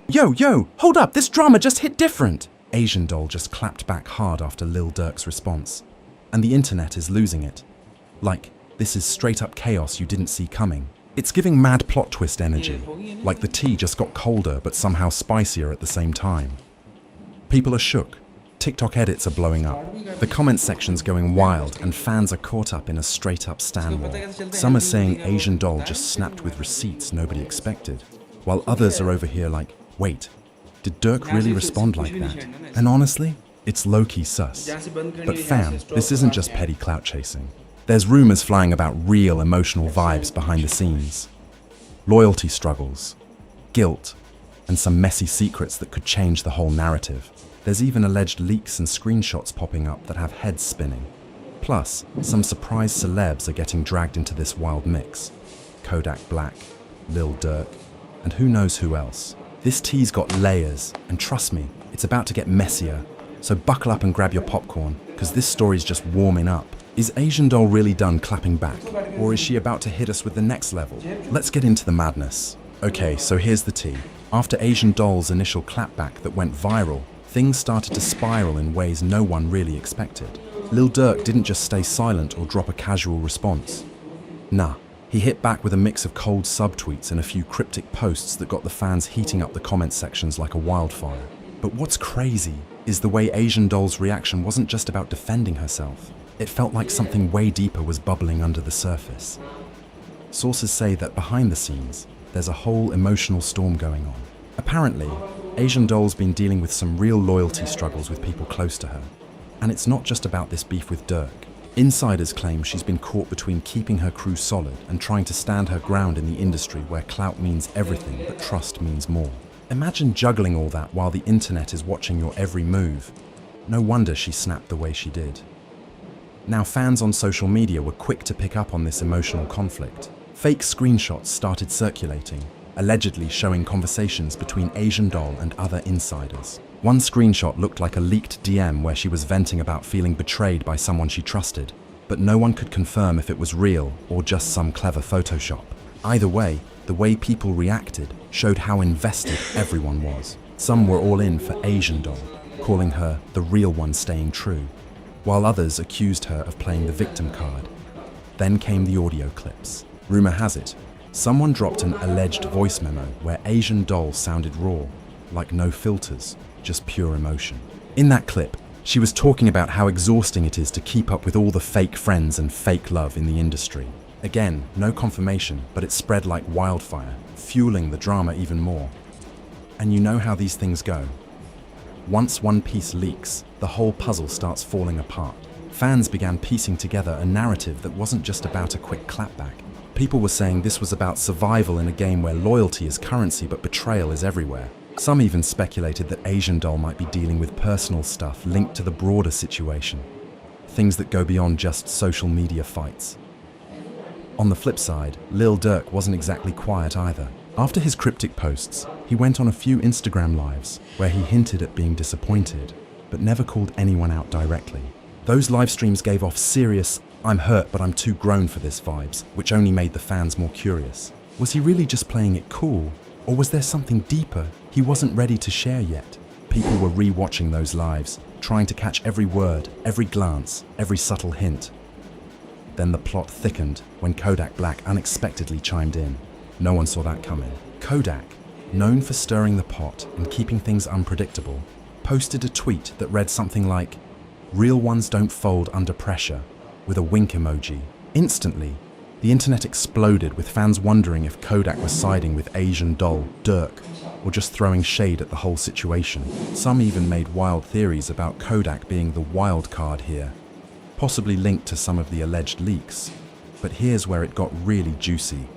Yo, hold up, this drama just hit different. Asian Doll just clapped back hard after Lil Durk's response. And the internet is losing it. Like, this is straight up chaos you didn't see coming. It's giving mad plot twist energy. Like the tea just got colder but somehow spicier at the same time. People are shook. TikTok edits are blowing up. The comment section's going wild and fans are caught up in a straight up stan war. Some are saying Asian Doll just snapped with receipts nobody expected. While others are over here like, wait, did Durk really respond like that? And honestly, it's low-key sus. But fam, this isn't just petty clout chasing. There's rumors flying about real emotional vibes behind the scenes. Loyalty struggles, guilt, and some messy secrets that could change the whole narrative. There's even alleged leaks and screenshots popping up that have heads spinning. Plus, some surprise celebs are getting dragged into this wild mix. Kodak Black, Lil Durk, and who knows who else. This tea's got layers, and trust me, it's about to get messier. So buckle up and grab your popcorn, because this story's just warming up. Is Asian Doll really done clapping back? Or is she about to hit us with the next level? Let's get into the madness. Okay, so here's the tea. After Asian Doll's initial clapback that went viral, things started to spiral in ways no one really expected. Lil Durk didn't just stay silent or drop a casual response. Nah, he hit back with a mix of cold subtweets and a few cryptic posts that got the fans heating up the comment sections like a wildfire. But what's crazy is the way Asian Doll's reaction wasn't just about defending herself. It felt like something way deeper was bubbling under the surface. Sources say that behind the scenes, there's a whole emotional storm going on. Apparently, Asian Doll's been dealing with some real loyalty struggles with people close to her. And it's not just about this beef with Durk. Insiders claim she's been caught between keeping her crew solid and trying to stand her ground in the industry where clout means everything but trust means more. Imagine juggling all that while the internet is watching your every move. No wonder she snapped the way she did. Now, fans on social media were quick to pick up on this emotional conflict. Fake screenshots started circulating, allegedly showing conversations between Asian Doll and other insiders. One screenshot looked like a leaked DM where she was venting about feeling betrayed by someone she trusted, but no one could confirm if it was real or just some clever Photoshop. Either way, the way people reacted showed how invested everyone was. Some were all in for Asian Doll, calling her the real one staying true, while others accused her of playing the victim card. Then came the audio clips. Rumor has it, someone dropped an alleged voice memo where Asian Doll sounded raw, like no filters, just pure emotion. In that clip, she was talking about how exhausting it is to keep up with all the fake friends and fake love in the industry. Again, no confirmation, but it spread like wildfire, fueling the drama even more. And you know how these things go. Once one piece leaks, the whole puzzle starts falling apart. Fans began piecing together a narrative that wasn't just about a quick clapback. People were saying this was about survival in a game where loyalty is currency but betrayal is everywhere. Some even speculated that Asian Doll might be dealing with personal stuff linked to the broader situation. Things that go beyond just social media fights. On the flip side, Lil Durk wasn't exactly quiet either. After his cryptic posts, he went on a few Instagram lives where he hinted at being disappointed, but never called anyone out directly. Those live streams gave off serious, "I'm hurt but I'm too grown for this" vibes, which only made the fans more curious. Was he really just playing it cool, or was there something deeper he wasn't ready to share yet? People were re-watching those lives, trying to catch every word, every glance, every subtle hint. Then the plot thickened when Kodak Black unexpectedly chimed in. No one saw that coming. Kodak, known for stirring the pot and keeping things unpredictable, posted a tweet that read something like, "Real ones don't fold under pressure," with a wink emoji. Instantly, the internet exploded with fans wondering if Kodak was siding with Asian Doll, Durk, or just throwing shade at the whole situation. Some even made wild theories about Kodak being the wild card here, possibly linked to some of the alleged leaks. But here's where it got really juicy.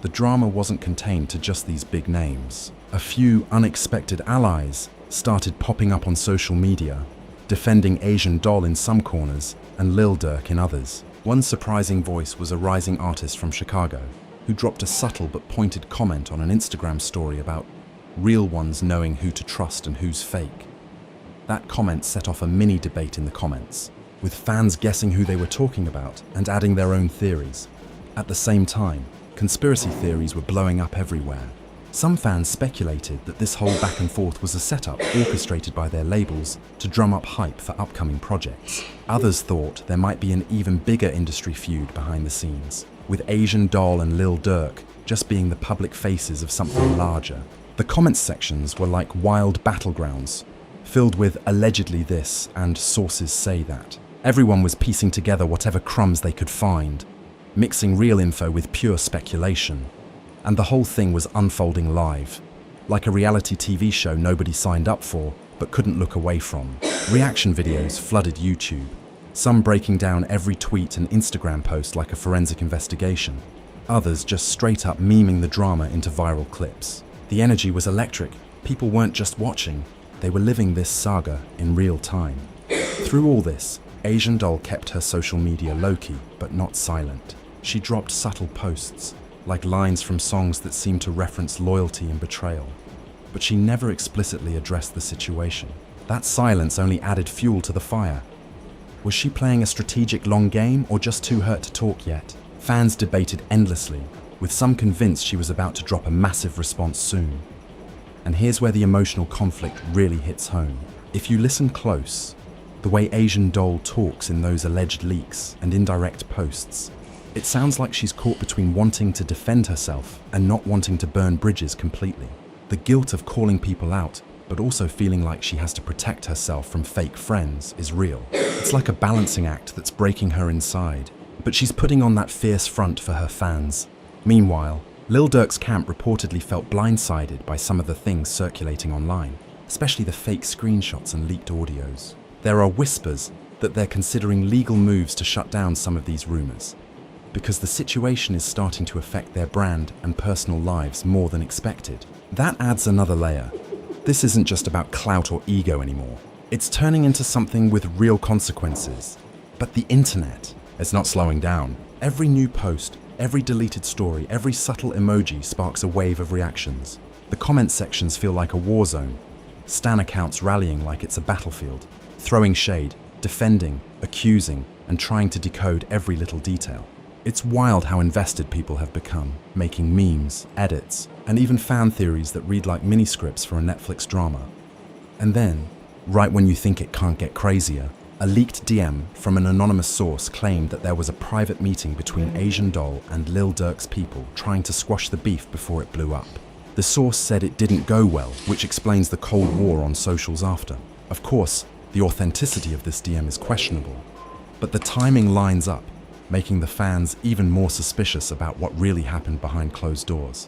The drama wasn't contained to just these big names. A few unexpected allies started popping up on social media, defending Asian Doll in some corners and Lil Durk in others. One surprising voice was a rising artist from Chicago, who dropped a subtle but pointed comment on an Instagram story about real ones knowing who to trust and who's fake. That comment set off a mini debate in the comments, with fans guessing who they were talking about and adding their own theories. At the same time, conspiracy theories were blowing up everywhere. Some fans speculated that this whole back and forth was a setup orchestrated by their labels to drum up hype for upcoming projects. Others thought there might be an even bigger industry feud behind the scenes, with Asian Doll and Lil Durk just being the public faces of something larger. The comments sections were like wild battlegrounds, filled with allegedly this and sources say that. Everyone was piecing together whatever crumbs they could find, mixing real info with pure speculation. And the whole thing was unfolding live, like a reality TV show nobody signed up for but couldn't look away from. Reaction videos flooded YouTube, some breaking down every tweet and Instagram post like a forensic investigation, others just straight up memeing the drama into viral clips. The energy was electric. People weren't just watching, they were living this saga in real time. Through all this, Asian Doll kept her social media low-key but not silent. She dropped subtle posts, like lines from songs that seemed to reference loyalty and betrayal. But she never explicitly addressed the situation. That silence only added fuel to the fire. Was she playing a strategic long game or just too hurt to talk yet? Fans debated endlessly, with some convinced she was about to drop a massive response soon. And here's where the emotional conflict really hits home. If you listen close, the way Asian Doll talks in those alleged leaks and indirect posts, it sounds like she's caught between wanting to defend herself and not wanting to burn bridges completely. The guilt of calling people out, but also feeling like she has to protect herself from fake friends, is real. It's like a balancing act that's breaking her inside, but she's putting on that fierce front for her fans. Meanwhile, Lil Durk's camp reportedly felt blindsided by some of the things circulating online, especially the fake screenshots and leaked audios. There are whispers that they're considering legal moves to shut down some of these rumors, because the situation is starting to affect their brand and personal lives more than expected. That adds another layer. This isn't just about clout or ego anymore. It's turning into something with real consequences. But the internet is not slowing down. Every new post, every deleted story, every subtle emoji sparks a wave of reactions. The comment sections feel like a war zone. Stan accounts rallying like it's a battlefield, throwing shade, defending, accusing, and trying to decode every little detail. It's wild how invested people have become, making memes, edits, and even fan theories that read like mini-scripts for a Netflix drama. And then, right when you think it can't get crazier, a leaked DM from an anonymous source claimed that there was a private meeting between Asian Doll and Lil Durk's people trying to squash the beef before it blew up. The source said it didn't go well, which explains the Cold War on socials after. Of course, the authenticity of this DM is questionable, but the timing lines up, making the fans even more suspicious about what really happened behind closed doors.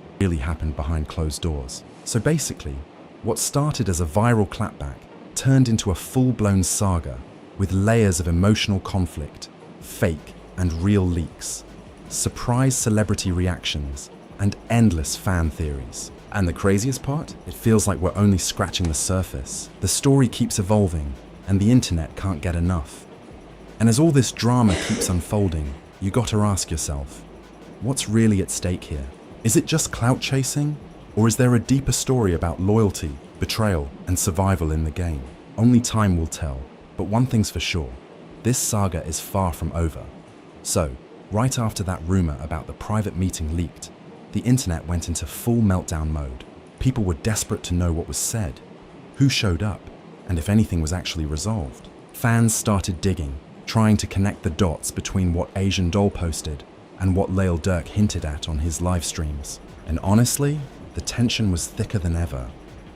So basically, what started as a viral clapback turned into a full-blown saga with layers of emotional conflict, fake and real leaks, surprise celebrity reactions, and endless fan theories. And the craziest part? It feels like we're only scratching the surface. The story keeps evolving, and the internet can't get enough. And as all this drama keeps unfolding, you gotta ask yourself, what's really at stake here? Is it just clout chasing? Or is there a deeper story about loyalty, betrayal, and survival in the game? Only time will tell, but one thing's for sure, this saga is far from over. So, right after that rumor about the private meeting leaked, the internet went into full meltdown mode. People were desperate to know what was said, who showed up, and if anything was actually resolved. Fans started digging, trying to connect the dots between what Asian Doll posted and what Lil Durk hinted at on his live streams. And honestly, the tension was thicker than ever.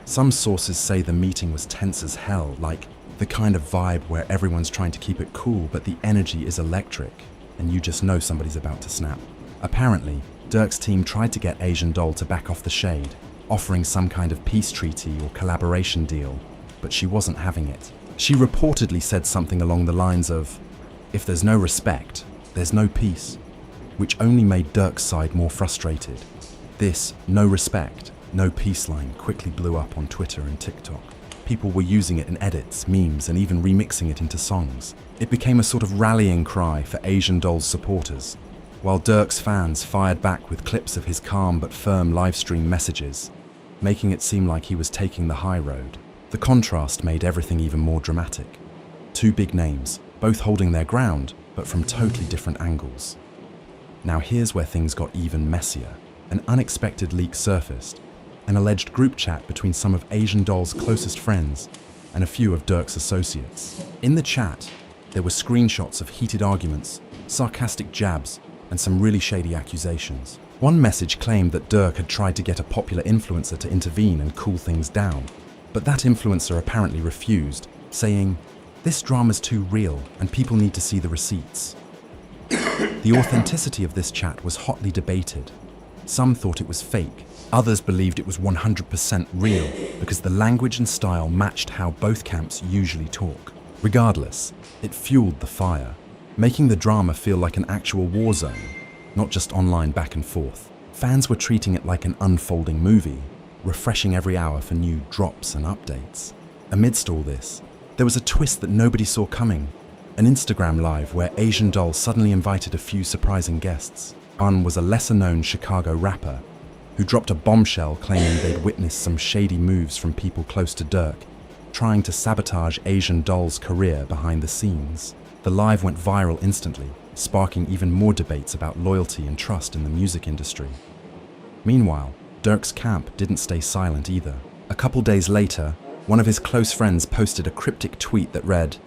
Some sources say the meeting was tense as hell, like the kind of vibe where everyone's trying to keep it cool but the energy is electric, and you just know somebody's about to snap. Apparently, Durk's team tried to get Asian Doll to back off the shade, offering some kind of peace treaty or collaboration deal, but she wasn't having it. She reportedly said something along the lines of, "If there's no respect, there's no peace," which only made Durk's side more frustrated. This "no respect, no peace" line quickly blew up on Twitter and TikTok. People were using it in edits, memes, and even remixing it into songs. It became a sort of rallying cry for Asian Doll's supporters, while Durk's fans fired back with clips of his calm but firm livestream messages, making it seem like he was taking the high road. The contrast made everything even more dramatic. Two big names, both holding their ground, but from totally different angles. Now here's where things got even messier. An unexpected leak surfaced, an alleged group chat between some of Asian Doll's closest friends and a few of Durk's associates. In the chat, there were screenshots of heated arguments, sarcastic jabs, and some really shady accusations. One message claimed that Durk had tried to get a popular influencer to intervene and cool things down, but that influencer apparently refused, saying, "This drama's too real and people need to see the receipts." The authenticity of this chat was hotly debated. Some thought it was fake, others believed it was 100% real because the language and style matched how both camps usually talk. Regardless, it fueled the fire, making the drama feel like an actual war zone, not just online back and forth. Fans were treating it like an unfolding movie, refreshing every hour for new drops and updates. Amidst all this, there was a twist that nobody saw coming. An Instagram live where Asian Doll suddenly invited a few surprising guests. One was a lesser-known Chicago rapper who dropped a bombshell claiming they'd witnessed some shady moves from people close to Durk, trying to sabotage Asian Doll's career behind the scenes. The live went viral instantly, sparking even more debates about loyalty and trust in the music industry. Meanwhile, Durk's camp didn't stay silent either. A couple days later, one of his close friends posted a cryptic tweet that read,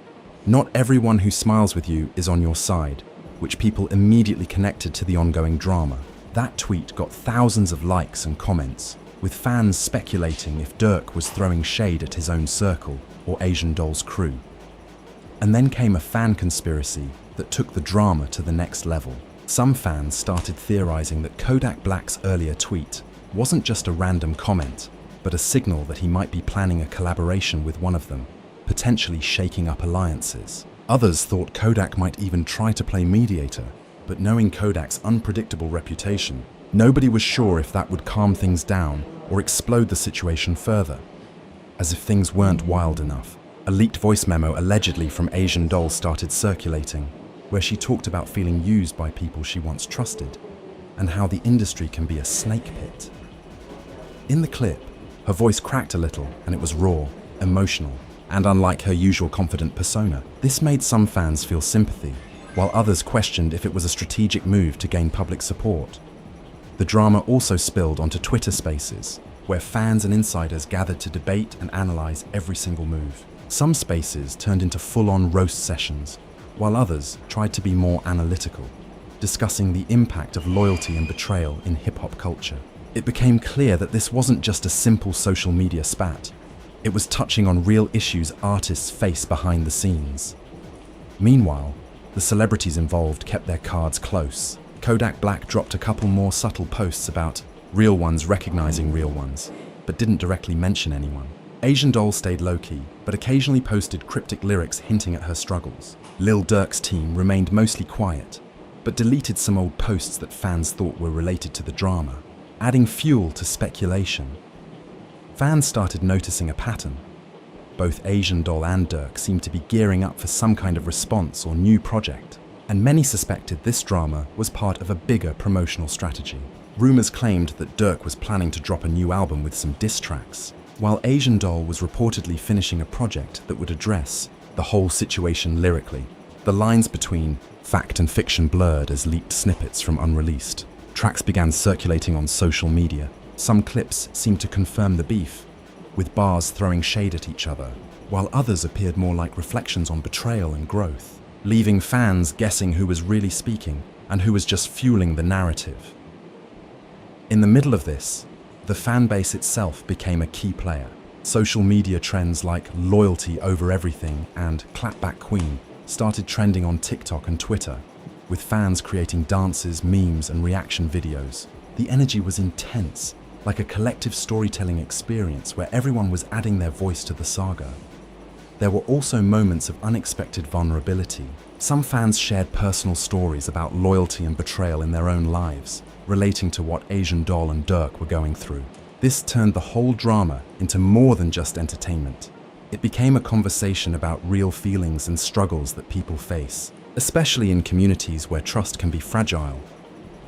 "Not everyone who smiles with you is on your side," which people immediately connected to the ongoing drama. That tweet got thousands of likes and comments, with fans speculating if Durk was throwing shade at his own circle or Asian Doll's crew. And then came a fan conspiracy that took the drama to the next level. Some fans started theorizing that Kodak Black's earlier tweet wasn't just a random comment, but a signal that he might be planning a collaboration with one of them, potentially shaking up alliances. Others thought Kodak might even try to play mediator, but knowing Kodak's unpredictable reputation, nobody was sure if that would calm things down or explode the situation further. As if things weren't wild enough, a leaked voice memo allegedly from Asian Doll started circulating, where she talked about feeling used by people she once trusted, and how the industry can be a snake pit. In the clip, her voice cracked a little and it was raw, emotional, and unlike her usual confident persona. This made some fans feel sympathy, while others questioned if it was a strategic move to gain public support. The drama also spilled onto Twitter Spaces, where fans and insiders gathered to debate and analyze every single move. Some spaces turned into full-on roast sessions, while others tried to be more analytical, discussing the impact of loyalty and betrayal in hip-hop culture. It became clear that this wasn't just a simple social media spat. It was touching on real issues artists face behind the scenes. Meanwhile, the celebrities involved kept their cards close. Kodak Black dropped a couple more subtle posts about real ones recognizing real ones, but didn't directly mention anyone. Asian Doll stayed low-key, but occasionally posted cryptic lyrics hinting at her struggles. Lil Durk's team remained mostly quiet, but deleted some old posts that fans thought were related to the drama, adding fuel to speculation. Fans started noticing a pattern. Both Asian Doll and Durk seemed to be gearing up for some kind of response or new project, and many suspected this drama was part of a bigger promotional strategy. Rumors claimed that Durk was planning to drop a new album with some diss tracks, while Asian Doll was reportedly finishing a project that would address the whole situation lyrically. The lines between fact and fiction blurred as leaked snippets from unreleased. Tracks began circulating on social media. Some clips seemed to confirm the beef, with bars throwing shade at each other, while others appeared more like reflections on betrayal and growth, leaving fans guessing who was really speaking and who was just fueling the narrative. In the middle of this, the fan base itself became a key player. Social media trends like loyalty over everything and clapback queen started trending on TikTok and Twitter, with fans creating dances, memes, and reaction videos. The energy was intense, like a collective storytelling experience where everyone was adding their voice to the saga. There were also moments of unexpected vulnerability. Some fans shared personal stories about loyalty and betrayal in their own lives, relating to what Asian Doll and Durk were going through. This turned the whole drama into more than just entertainment. It became a conversation about real feelings and struggles that people face, especially in communities where trust can be fragile.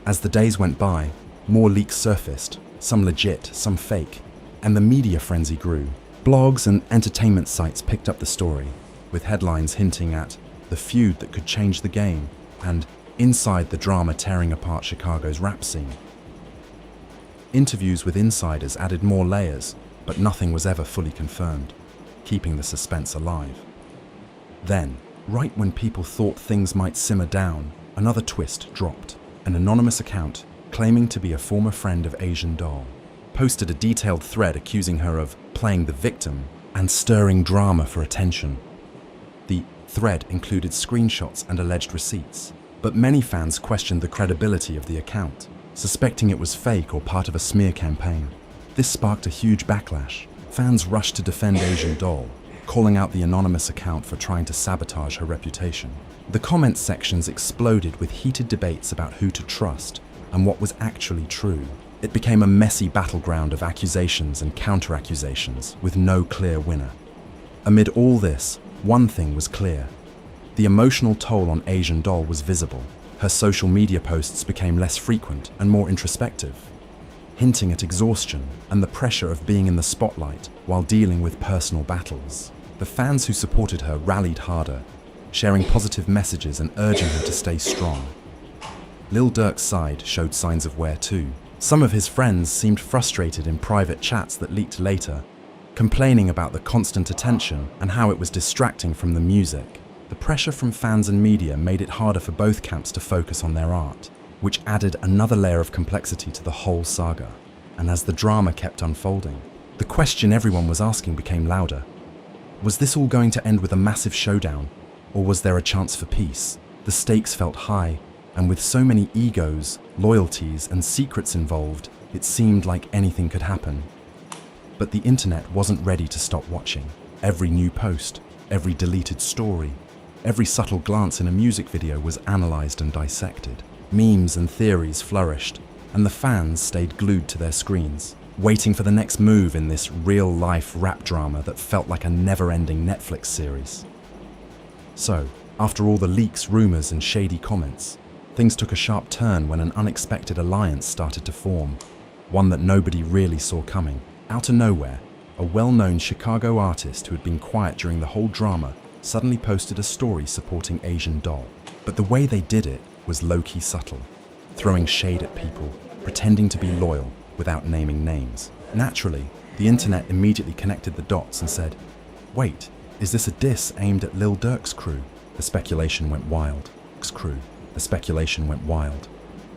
As the days went by, more leaks surfaced, some legit, some fake, and the media frenzy grew. Blogs and entertainment sites picked up the story, with headlines hinting at the feud that could change the game and inside the drama tearing apart Chicago's rap scene. Interviews with insiders added more layers, but nothing was ever fully confirmed, keeping the suspense alive. Then, right when people thought things might simmer down, another twist dropped. An anonymous account, claiming to be a former friend of Asian Doll, posted a detailed thread accusing her of playing the victim and stirring drama for attention. The thread included screenshots and alleged receipts, but many fans questioned the credibility of the account, suspecting it was fake or part of a smear campaign. This sparked a huge backlash. Fans rushed to defend Asian Doll, calling out the anonymous account for trying to sabotage her reputation. The comment sections exploded with heated debates about who to trust and what was actually true. It became a messy battleground of accusations and counter-accusations with no clear winner. Amid all this, one thing was clear. The emotional toll on Asian Doll was visible. Her social media posts became less frequent and more introspective, hinting at exhaustion and the pressure of being in the spotlight while dealing with personal battles. The fans who supported her rallied harder, sharing positive messages and urging her to stay strong. Lil Durk's side showed signs of wear too. Some of his friends seemed frustrated in private chats that leaked later, complaining about the constant attention and how it was distracting from the music. The pressure from fans and media made it harder for both camps to focus on their art, which added another layer of complexity to the whole saga. And as the drama kept unfolding, the question everyone was asking became louder. Was this all going to end with a massive showdown, or was there a chance for peace? The stakes felt high, and with so many egos, loyalties, and secrets involved, it seemed like anything could happen. But the internet wasn't ready to stop watching. Every new post, every deleted story, every subtle glance in a music video was analyzed and dissected. Memes and theories flourished, and the fans stayed glued to their screens, waiting for the next move in this real-life rap drama that felt like a never-ending Netflix series. So, after all the leaks, rumors, and shady comments, things took a sharp turn when an unexpected alliance started to form, one that nobody really saw coming. Out of nowhere, a well-known Chicago artist who had been quiet during the whole drama suddenly posted a story supporting Asian Doll. But the way they did it was low-key subtle, throwing shade at people, pretending to be loyal without naming names. Naturally, the internet immediately connected the dots and said, "Wait, is this a diss aimed at Lil Durk's crew?" The speculation went wild. The speculation went wild.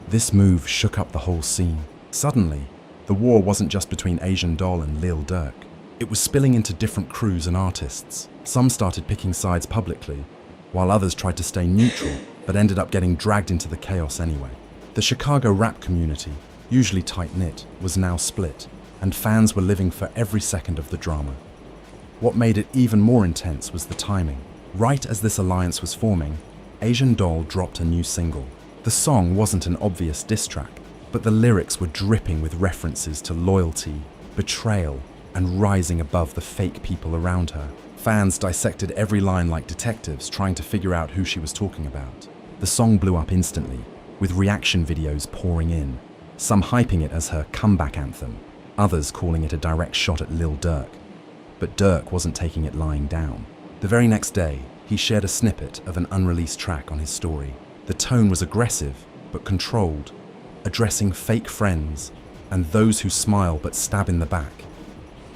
This move shook up the whole scene. Suddenly, the war wasn't just between Asian Doll and Lil Durk. It was spilling into different crews and artists. Some started picking sides publicly, while others tried to stay neutral, but ended up getting dragged into the chaos anyway. The Chicago rap community, usually tight-knit, was now split, and fans were living for every second of the drama. What made it even more intense was the timing. Right as this alliance was forming, Asian Doll dropped a new single. The song wasn't an obvious diss track, but the lyrics were dripping with references to loyalty, betrayal, and rising above the fake people around her. Fans dissected every line like detectives, trying to figure out who she was talking about. The song blew up instantly, with reaction videos pouring in, some hyping it as her comeback anthem, others calling it a direct shot at Lil Durk. But Durk wasn't taking it lying down. The very next day, he shared a snippet of an unreleased track on his story. The tone was aggressive, but controlled, addressing fake friends and those who smile but stab in the back.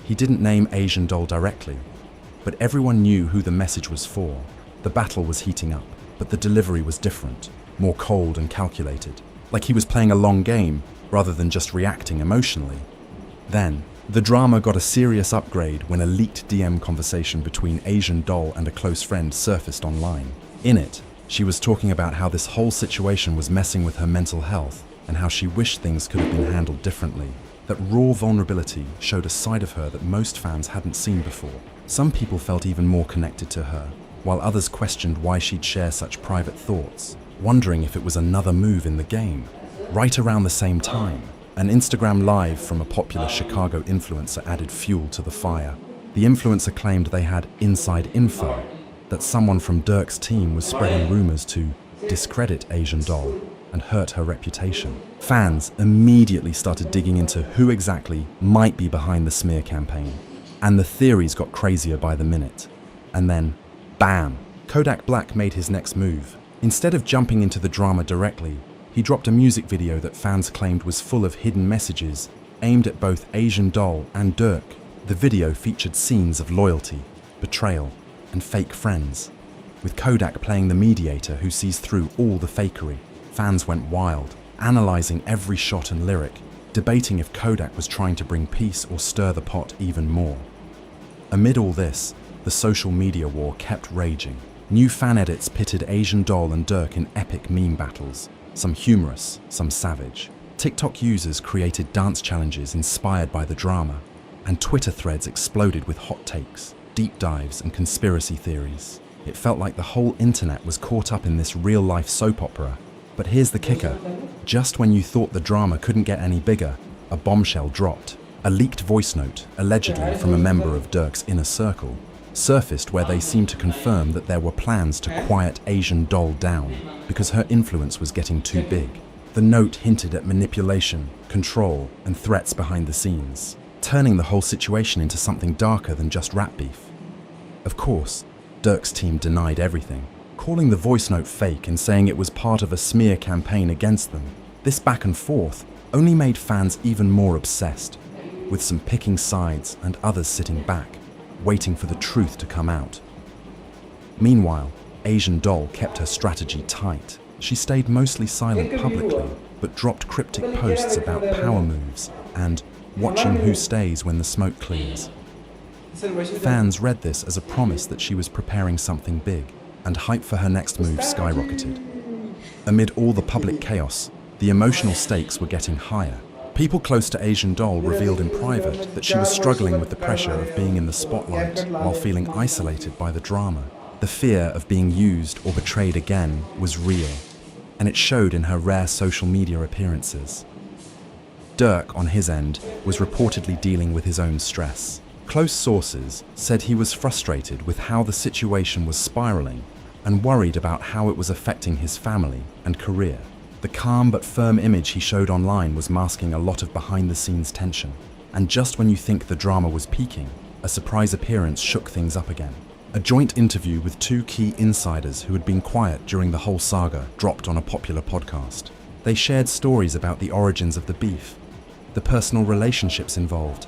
He didn't name Asian Doll directly, but everyone knew who the message was for. The battle was heating up, but the delivery was different, more cold and calculated, like he was playing a long game rather than just reacting emotionally. Then, the drama got a serious upgrade when a leaked DM conversation between Asian Doll and a close friend surfaced online. In it, she was talking about how this whole situation was messing with her mental health and how she wished things could have been handled differently. That raw vulnerability showed a side of her that most fans hadn't seen before. Some people felt even more connected to her, while others questioned why she'd share such private thoughts, wondering if it was another move in the game. Right around the same time, an Instagram Live from a popular Chicago influencer added fuel to the fire. The influencer claimed they had inside info, that someone from Durk's team was spreading rumors to discredit Asian Doll and hurt her reputation. Fans immediately started digging into who exactly might be behind the smear campaign, and the theories got crazier by the minute. And then, bam! Kodak Black made his next move. Instead of jumping into the drama directly, he dropped a music video that fans claimed was full of hidden messages aimed at both Asian Doll and Durk. The video featured scenes of loyalty, betrayal, and fake friends, with Kodak playing the mediator who sees through all the fakery. Fans went wild, analyzing every shot and lyric, debating if Kodak was trying to bring peace or stir the pot even more. Amid all this, the social media war kept raging. New fan edits pitted Asian Doll and Durk in epic meme battles, some humorous, some savage. TikTok users created dance challenges inspired by the drama, and Twitter threads exploded with hot takes, deep dives, and conspiracy theories. It felt like the whole internet was caught up in this real-life soap opera. But here's the kicker. Just when you thought the drama couldn't get any bigger, a bombshell dropped. A leaked voice note, allegedly from a member of Durk's inner circle, surfaced where they seemed to confirm that there were plans to quiet Asian Doll down because her influence was getting too big. The note hinted at manipulation, control, and threats behind the scenes, turning the whole situation into something darker than just rap beef. Of course, Durk's team denied everything, calling the voice note fake and saying it was part of a smear campaign against them. This back and forth only made fans even more obsessed, with some picking sides and others sitting back, waiting for the truth to come out. Meanwhile, Asian Doll kept her strategy tight. She stayed mostly silent publicly, but dropped cryptic posts about power moves and watching who stays when the smoke clears. Fans read this as a promise that she was preparing something big, and hype for her next move skyrocketed. Amid all the public chaos, the emotional stakes were getting higher. People close to Asian Doll revealed in private that she was struggling with the pressure of being in the spotlight while feeling isolated by the drama. The fear of being used or betrayed again was real, and it showed in her rare social media appearances. Durk, on his end, was reportedly dealing with his own stress. Close sources said he was frustrated with how the situation was spiraling and worried about how it was affecting his family and career. The calm but firm image he showed online was masking a lot of behind-the-scenes tension. And just when you think the drama was peaking, a surprise appearance shook things up again. A joint interview with two key insiders who had been quiet during the whole saga dropped on a popular podcast. They shared stories about the origins of the beef, the personal relationships involved,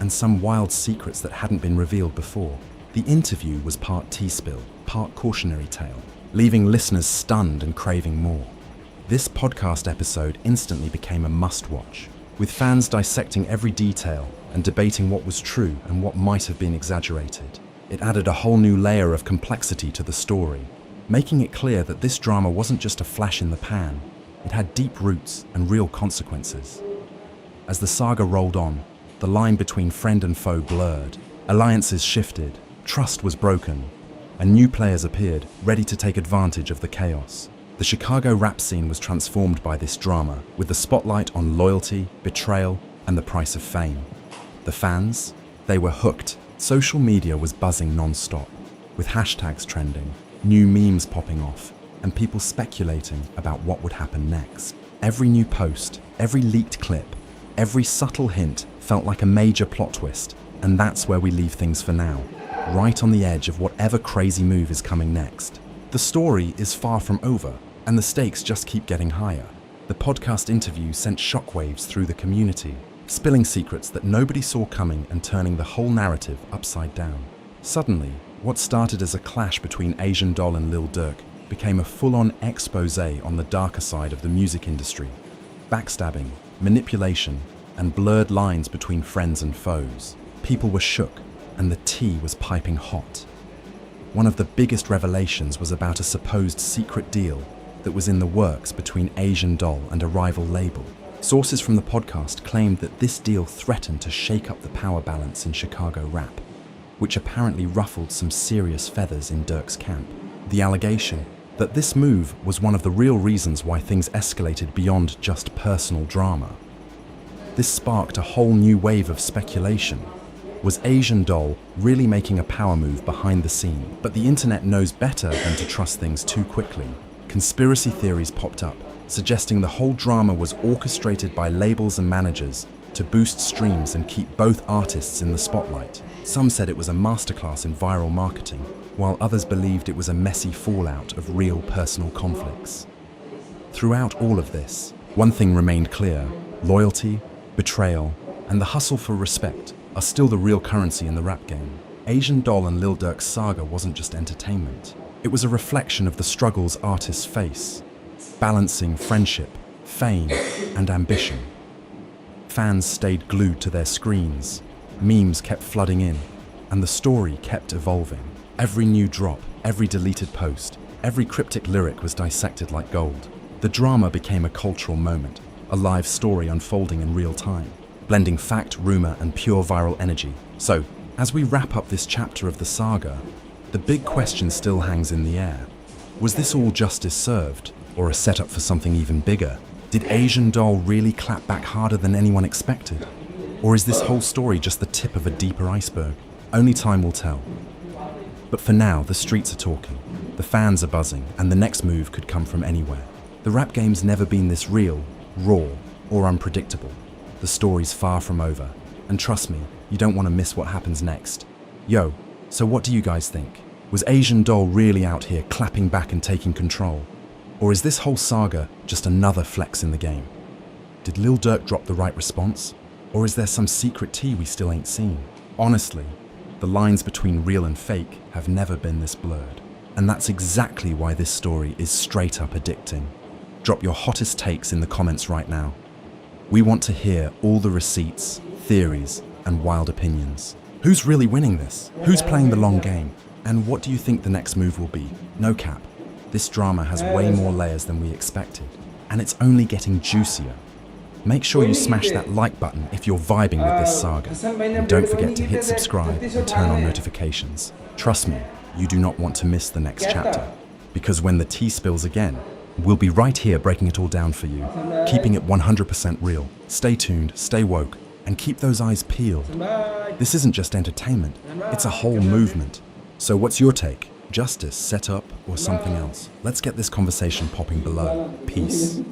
and some wild secrets that hadn't been revealed before. The interview was part tea spill, part cautionary tale, leaving listeners stunned and craving more. This podcast episode instantly became a must-watch, with fans dissecting every detail and debating what was true and what might have been exaggerated. It added a whole new layer of complexity to the story, making it clear that this drama wasn't just a flash in the pan. It had deep roots and real consequences. As the saga rolled on, the line between friend and foe blurred, alliances shifted, trust was broken, and new players appeared, ready to take advantage of the chaos. The Chicago rap scene was transformed by this drama, with the spotlight on loyalty, betrayal, and the price of fame. The fans? They were hooked. Social media was buzzing non-stop, with hashtags trending, new memes popping off, and people speculating about what would happen next. Every new post, every leaked clip, every subtle hint felt like a major plot twist, and that's where we leave things for now, right on the edge of whatever crazy move is coming next. The story is far from over, and the stakes just keep getting higher. The podcast interview sent shockwaves through the community, spilling secrets that nobody saw coming and turning the whole narrative upside down. Suddenly, what started as a clash between Asian Doll and Lil Durk became a full-on exposé on the darker side of the music industry. Backstabbing, manipulation, and blurred lines between friends and foes. People were shook, and the tea was piping hot. One of the biggest revelations was about a supposed secret deal that was in the works between Asian Doll and a rival label. Sources from the podcast claimed that this deal threatened to shake up the power balance in Chicago rap, which apparently ruffled some serious feathers in Durk's camp. The allegation that this move was one of the real reasons why things escalated beyond just personal drama. This sparked a whole new wave of speculation. Was Asian Doll really making a power move behind the scene? But the internet knows better than to trust things too quickly. Conspiracy theories popped up, suggesting the whole drama was orchestrated by labels and managers to boost streams and keep both artists in the spotlight. Some said it was a masterclass in viral marketing, while others believed it was a messy fallout of real personal conflicts. Throughout all of this, one thing remained clear: loyalty, betrayal, and the hustle for respect are still the real currency in the rap game. Asian Doll and Lil Durk's saga wasn't just entertainment. It was a reflection of the struggles artists face, balancing friendship, fame, and ambition. Fans stayed glued to their screens, memes kept flooding in, and the story kept evolving. Every new drop, every deleted post, every cryptic lyric was dissected like gold. The drama became a cultural moment, a live story unfolding in real time, blending fact, rumor, and pure viral energy. So, as we wrap up this chapter of the saga, the big question still hangs in the air. Was this all justice served, or a setup for something even bigger? Did Asian Doll really clap back harder than anyone expected? Or is this whole story just the tip of a deeper iceberg? Only time will tell. But for now, the streets are talking, the fans are buzzing, and the next move could come from anywhere. The rap game's never been this real, raw, or unpredictable. The story's far from over, and trust me, you don't want to miss what happens next. Yo, so what do you guys think? Was Asian Doll really out here clapping back and taking control? Or is this whole saga just another flex in the game? Did Lil Durk drop the right response? Or is there some secret tea we still ain't seen? Honestly, the lines between real and fake have never been this blurred. And that's exactly why this story is straight up addicting. Drop your hottest takes in the comments right now. We want to hear all the receipts, theories, and wild opinions. Who's really winning this? Who's playing the long game? And what do you think the next move will be? No cap. This drama has way more layers than we expected, and it's only getting juicier. Make sure you smash that like button if you're vibing with this saga, and don't forget to hit subscribe and turn on notifications. Trust me, you do not want to miss the next chapter, because when the tea spills again, we'll be right here breaking it all down for you, keeping it 100% real. Stay tuned, stay woke, and keep those eyes peeled. This isn't just entertainment, it's a whole movement. So what's your take? Justice, setup, or something else? Let's get this conversation popping below. Peace.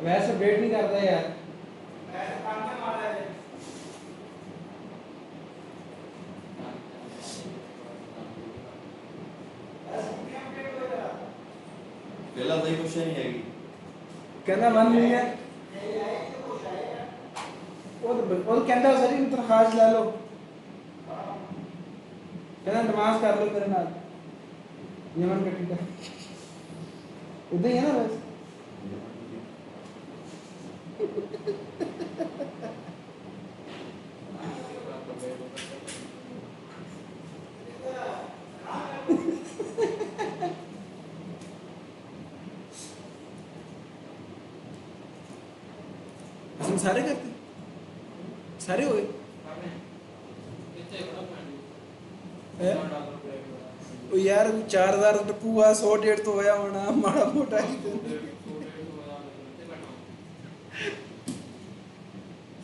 वैसे update नहीं करता यार पहला सही question ही है कहना मन नहीं है और कहता सर इन तनख्वाह ला लो कहना नमाज कर लो मेरे नाल यमन का टीका उधर ही है ना बस हम सारे करते सारे हो गए हैं? ਉਹ ਯਾਰ 4000 ਟਪੂਆ 100 150 ਤੋਂ ਹੋਇਆ ਹੋਣਾ ਮਾੜਾ ਮੋਟਾ ਹੀ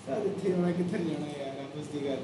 ਸਾਰੇ ਇੱਥੇ ਹੋਣਾ ਕਿੱਥੇ ਜਾਣਾ ਯਾਰ ਆਪਸ ਦੀ ਗੱਲ